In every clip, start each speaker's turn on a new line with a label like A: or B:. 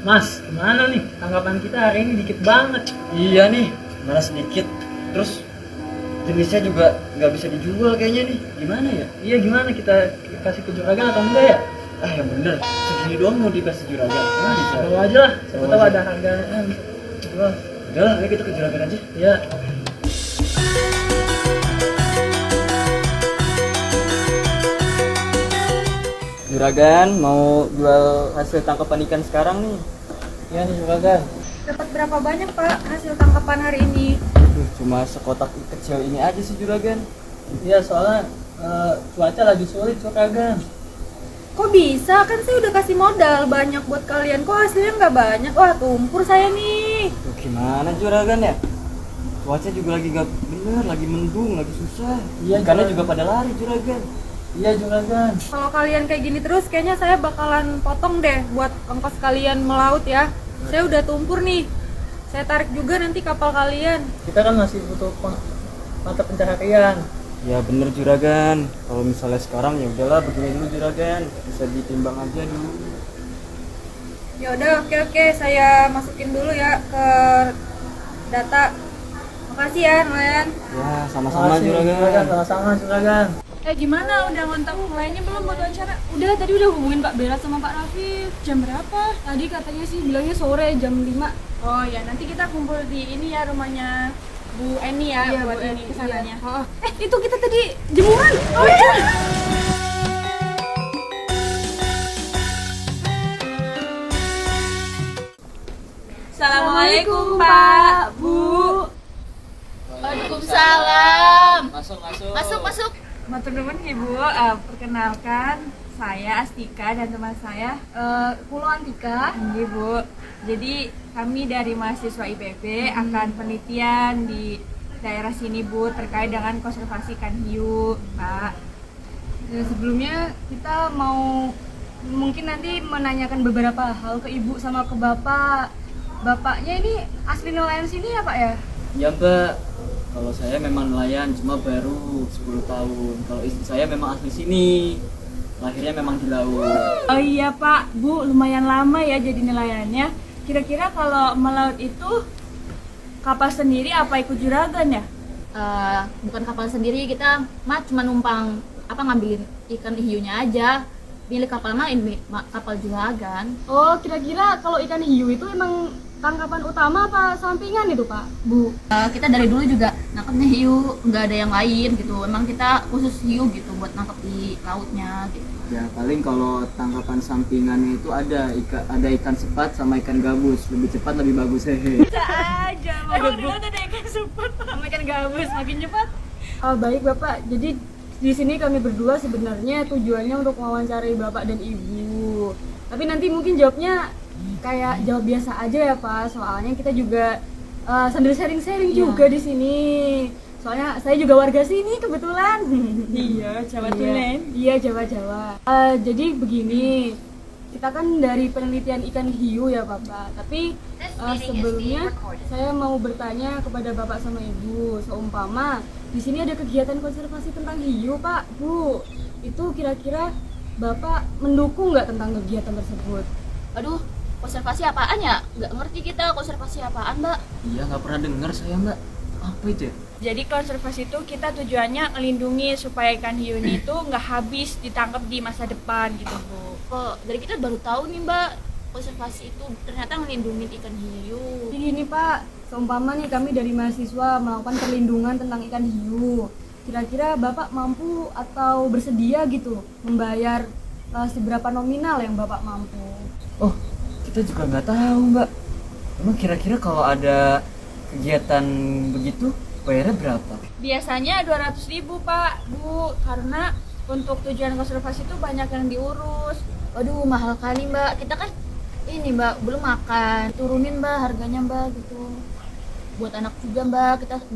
A: Mas, gimana nih? Tanggapan kita hari ini dikit banget.
B: Iya nih, malah sedikit. Terus jenisnya juga nggak bisa dijual kayaknya nih. Gimana ya?
A: Iya, gimana kita kasih ke juragan atau enggak ya?
B: Ah yang bener, segini doang mau dikasih juragan. Nah, bisa.
A: Bawa aja lah, siapa
B: Bawa
A: tahu
B: aja.
A: ada harganya. Jual.
B: Udah lah, ayo kita ke juragan aja.
A: Ya.
B: Juragan mau jual hasil tangkapan ikan sekarang nih.
A: Iya nih juragan.
C: Dapat berapa banyak Pak hasil tangkapan hari ini?
B: Cuma sekotak kecil ini aja sih juragan.
A: Iya, soalnya cuaca lagi sulit juragan.
C: Kok bisa? Kan saya udah kasih modal banyak buat kalian. Kok hasilnya nggak banyak? Wah, tumpur saya nih.
B: Tuh, gimana juragan ya? Cuaca juga lagi nggak bener, lagi mendung, lagi susah.
A: Iya,
B: Ikannya
A: juragan.
B: juga pada lari juragan.
A: Iya juragan.
C: Kalau kalian kayak gini terus, kayaknya saya bakalan potong deh buat ongkos kalian melaut ya. Saya udah tumpur nih. Saya tarik juga nanti kapal kalian.
A: Kita kan masih butuh mata pencaharian.
B: Ya bener juragan. Kalau misalnya sekarang ya udahlah begini dulu juragan. Bisa ditimbang aja dulu.
C: Ya udah, oke. Saya masukin dulu ya ke data. Makasih ya, nelayan.
B: Ya sama-sama
A: Makasih,
B: juragan.
A: Sama-sama juragan.
D: Gimana? Udah ngontak lainnya belum buat wawancara? Udah, tadi udah hubungin Pak Bella sama Pak Rafif. Jam berapa? Tadi katanya sih bilangnya sore jam 5.
E: Oh ya, nanti kita kumpul di ini ya, rumahnya Bu Eni ya,
D: Iya,
E: buat
D: Bu
E: ini
D: Eni,
E: kesananya.
D: iya. Itu kita tadi jemuran. Oh iya.
E: Assalamualaikum Pak, Bu. Waalaikumsalam.
B: Masuk.
E: Masuk. Matur nuwun Ibu, perkenalkan saya Astika dan teman saya
D: Pulau Antika.
E: Iya Bu. Jadi kami dari mahasiswa IPB akan penelitian di daerah sini Bu terkait dengan konservasi ikan hiu, Pak.
D: Sebelumnya kita mau mungkin nanti menanyakan beberapa hal ke Ibu sama ke Bapak. Bapaknya ini asli nelayan sini ya Pak ya?
B: Ya mbak. Kalau saya memang nelayan cuma baru 10 tahun. Kalau istri saya memang asli sini. Lahirnya memang di laut.
E: Oh iya Pak, Bu, lumayan lama ya jadi nelayannya. Kira-kira kalau melaut itu kapal sendiri apa ikut juragan ya?
F: Bukan kapal sendiri, kita mah cuma numpang ngambilin ikan hiunya aja. Milik kapal mah ini kapal juragan.
D: Oh, kira-kira kalau ikan hiu itu emang tangkapan utama apa sampingan itu Pak, Bu?
F: Kita dari dulu juga nangkepnya hiu, nggak ada yang lain gitu. Emang kita khusus hiu gitu buat nangkep di lautnya gitu.
B: Ya paling kalau tangkapan sampingannya itu ada ikan sepat sama ikan gabus. Lebih cepat lebih bagus hehe.
E: Bisa aja, mau di laut ada ikan seput sama ikan gabus, makin cepat.
D: Oh, baik Bapak. Jadi di sini kami berdua sebenarnya tujuannya untuk mewawancarai Bapak dan Ibu. Tapi nanti mungkin jawabnya kayak jawab biasa aja ya Pak. Soalnya kita juga sambil sharing-sharing juga di sini. Soalnya saya juga warga sini kebetulan.
E: Iya, Jawa Tulen.
D: Iya, Jawa-Jawa. Jadi begini, kita kan dari penelitian ikan hiu ya Bapak. Tapi sebelumnya saya mau bertanya kepada Bapak sama Ibu, seumpama di sini ada kegiatan konservasi tentang hiu Pak, Bu. Itu kira-kira Bapak mendukung nggak tentang kegiatan tersebut?
F: Aduh, konservasi apaan ya? Nggak ngerti kita konservasi apaan, Mbak.
B: Iya nggak pernah dengar saya mbak. Apa itu ya?
E: Jadi konservasi itu kita tujuannya ngelindungi supaya ikan hiu ini itu nggak habis ditangkap di masa depan gitu Bu.
F: Kok dari kita baru tahu nih, Mbak. Konservasi itu ternyata ngelindungin ikan hiu.
D: Jadi gini Pak, seumpama nih kami dari mahasiswa melakukan perlindungan tentang ikan hiu. Kira-kira Bapak mampu atau bersedia gitu membayar seberapa nominal yang Bapak mampu?
B: Oh kita juga nggak tahu mbak. Emang kira-kira kalau ada kegiatan begitu bayarnya berapa?
E: Biasanya 200.000 Pak, Bu, karena untuk tujuan konservasi itu banyak yang diurus.
F: Waduh, mahal kali, Mbak. Kita kan ini, Mbak, belum makan. Turunin, Mbak, harganya, Mbak, gitu. Buat anak juga, Mbak.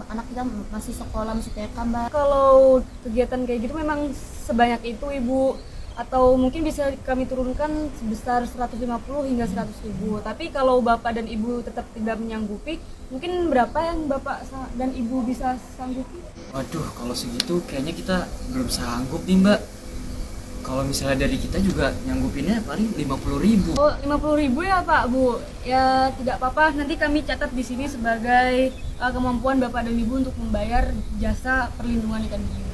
F: Anak kita masih sekolah, masih TK, Mbak.
D: Kalau kegiatan kayak gitu memang sebanyak itu Ibu, atau mungkin bisa kami turunkan sebesar 150 hingga 100.000. Tapi kalau Bapak dan Ibu tetap tidak menyanggupi, mungkin berapa yang Bapak dan Ibu bisa sanggupi?
B: Waduh kalau segitu kayaknya kita belum sanggup nih mbak. Kalau misalnya dari kita juga nyanggupinnya paling 50.000.
D: Oh, 50.000 ya Pak, Bu. Ya tidak apa-apa, nanti kami catat di sini sebagai kemampuan Bapak dan Ibu untuk membayar jasa perlindungan ikan hiu.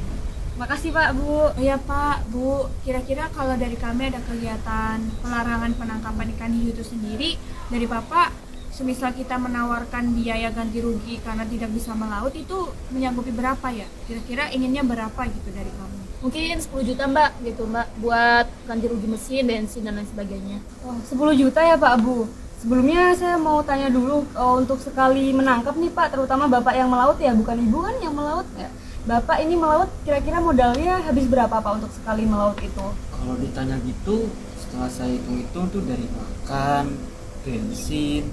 D: Makasih Pak, Bu.
E: Oh ya Pak, Bu, kira-kira kalau dari kami ada kegiatan pelarangan penangkapan ikan hiu itu sendiri, dari Bapak, semisal kita menawarkan biaya ganti rugi karena tidak bisa melaut, itu menyanggupi berapa ya? Kira-kira inginnya berapa gitu dari kami?
F: Mungkin 10 juta mbak gitu mbak, buat ganti rugi mesin, bensin dan lain sebagainya.
D: Wah, 10 juta ya Pak, Bu. Sebelumnya saya mau tanya dulu, untuk sekali menangkap nih Pak, terutama Bapak yang melaut ya, bukan Ibu kan yang melaut ya. Bapak ini melaut kira-kira modalnya habis berapa Pak untuk sekali melaut itu?
B: Kalau ditanya gitu, setelah saya hitung-hitung tuh dari makan, bensin,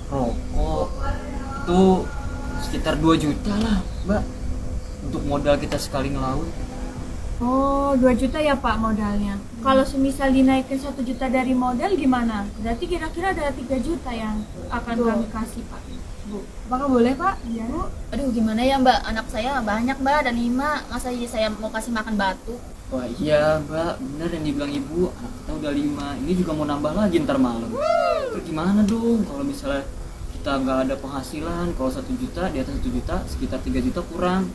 B: rokok, itu sekitar 2 juta lah Mbak, untuk modal kita sekali ngelaut.
E: Oh, 2 juta ya Pak modalnya. Kalau semisal dinaikin 1 juta dari modal gimana? Berarti kira-kira ada 3 juta yang akan
D: Betul.
E: kami kasih Pak.
D: Bu, apakah boleh Pak?
E: Iya.
D: Bu?
F: Aduh gimana ya mbak, anak saya banyak mbak dan 5, masa saya mau kasih makan batu?
B: Wah iya Mbak, bener yang dibilang Ibu, anak kita udah 5, ini juga mau nambah lagi ntar malam. Terus gimana dong kalau misalnya kita nggak ada penghasilan, kalau 1 juta, di atas 1 juta, sekitar 3 juta kurang,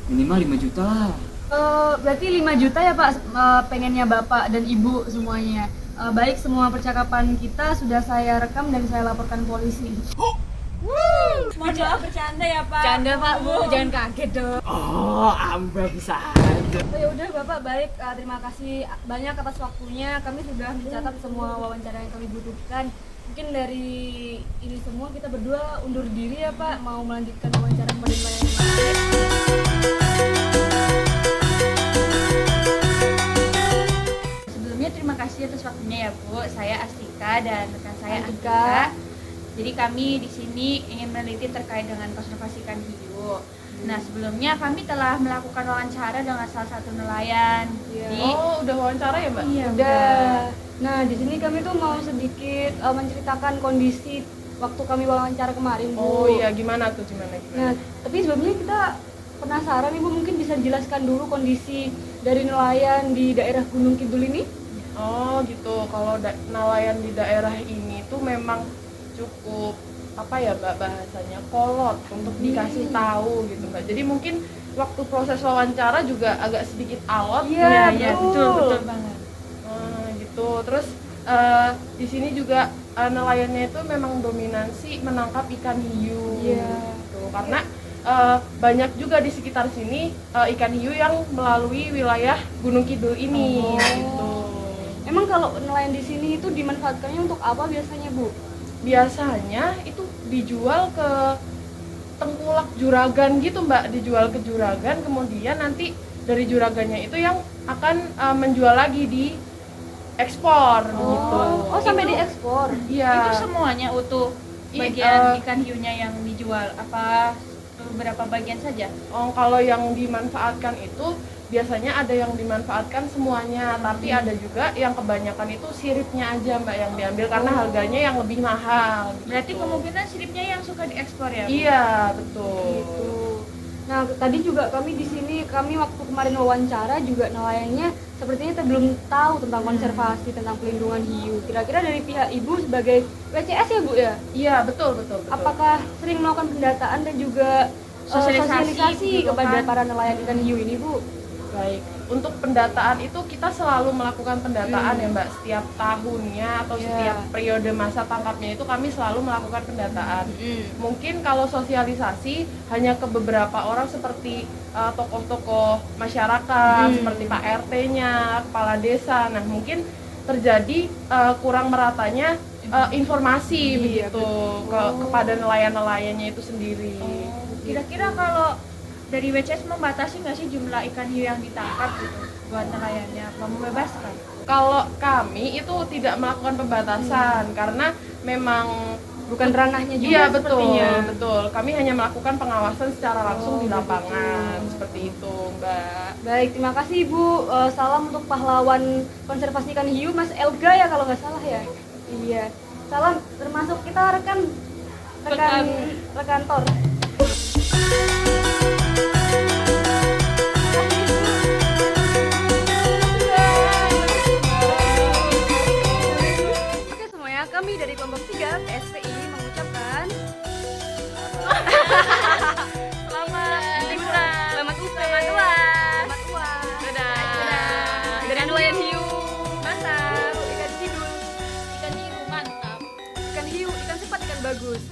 B: minimal 5 juta lah.
D: Berarti 5 juta ya Pak, pengennya Bapak dan Ibu semuanya. Baik, semua percakapan kita sudah saya rekam dan saya laporkan polisi.
E: Mohon maaf bercanda ya Pak.
D: Canda Pak, Bu, jangan kaget dong.
B: Oh, Amba bisa aja.
D: Oh, ya udah Bapak, baik, terima kasih banyak atas waktunya. Kami sudah mencatat semua wawancara yang kami butuhkan. Mungkin dari ini semua kita berdua undur diri ya Pak, mau melanjutkan wawancara kepada nelayan yang lain.
E: Sebelumnya terima kasih atas waktunya ya Bu. Saya Astika dan rekan saya
D: Astika.
E: Antika. Jadi kami di sini ingin meneliti terkait dengan konservasi ikan hiu. Nah, sebelumnya kami telah melakukan wawancara dengan salah satu nelayan.
D: Iya.
E: Di
G: Oh, udah wawancara ya, Mbak?
E: Iya,
D: Udah. Nah, di sini kami tuh mau sedikit menceritakan kondisi waktu kami wawancara kemarin, Bu.
G: Oh iya, gimana tuh, gimana?
D: Nah, tapi sebelumnya kita penasaran Ibu, mungkin bisa dijelaskan dulu kondisi dari nelayan di daerah Gunung Kidul ini?
G: Oh gitu, kalau nelayan di daerah ini tuh memang cukup apa ya Mbak bahasanya, kolot untuk dikasih tahu gitu Mbak. Jadi mungkin waktu proses wawancara juga agak sedikit alot.
D: Iya,
E: Iya,
D: betul.
E: betul banget.
G: Gitu. Terus di sini juga nelayannya itu memang dominasi menangkap ikan hiu.
D: Iya.
G: Gitu. Karena banyak juga di sekitar sini ikan hiu yang melalui wilayah Gunung Kidul ini.
D: Oh.
G: Gitu.
D: Emang kalau nelayan di sini itu dimanfaatkannya untuk apa biasanya, Bu?
G: Biasanya itu dijual ke tengkulak juragan gitu Mbak, dijual ke juragan, kemudian nanti dari juragannya itu yang akan menjual lagi di ekspor gitu.
D: Oh, sampai diekspor.
G: Iya.
E: Itu semuanya utuh bagian ikan hiunya yang dijual, apa beberapa bagian saja?
G: Oh, kalau yang dimanfaatkan itu biasanya ada yang dimanfaatkan semuanya, tapi ada juga yang kebanyakan itu siripnya aja Mbak yang diambil karena harganya yang lebih mahal.
E: Berarti
G: gitu.
E: kemungkinan siripnya yang suka diekspor ya?
G: Iya, betul.
D: Gitu. Nah, tadi juga kami di sini, kami waktu kemarin wawancara juga nelayannya sepertinya belum tahu tentang konservasi, tentang pelindungan hiu. Kira-kira dari pihak Ibu sebagai WCS ya, Bu ya?
G: Iya, betul.
D: Apakah sering melakukan pendataan dan juga sosialisasi kepada para nelayan ikan hiu ini, Bu?
G: Baik, untuk pendataan itu kita selalu melakukan pendataan ya Mbak, setiap tahunnya atau
D: Iya.
G: setiap periode masa tangkapnya itu kami selalu melakukan pendataan. Mungkin kalau sosialisasi hanya ke beberapa orang seperti tokoh-tokoh masyarakat, seperti Pak RT-nya, kepala desa. Nah mungkin terjadi kurang meratanya informasi begitu kepada nelayan-nelayannya itu sendiri.
E: Kira-kira kalau dari WCS membatasi nggak sih jumlah ikan hiu yang ditangkap gitu buat nelayannya, apa membebaskan?
G: Kalau kami itu tidak melakukan pembatasan karena memang
D: Bukan ranahnya juga
G: iya betul,
D: sepertinya.
G: betul. Kami hanya melakukan pengawasan secara langsung di lapangan seperti itu, Mbak.
D: Baik, terima kasih Ibu. Salam untuk pahlawan konservasi ikan hiu, Mas Elga ya kalau nggak salah ya. Iya. Salam, termasuk kita rekan Tor.
H: kami dari kelompok 3 PSPI mengucapkan selamat liburan, selamat uas, selamat uas. Dadah. Dan nelayan hiu, mantap. Ikan kidul,
F: Ikan hiu mantap.
H: ikan hiu, ikan cepat, ikan bagus.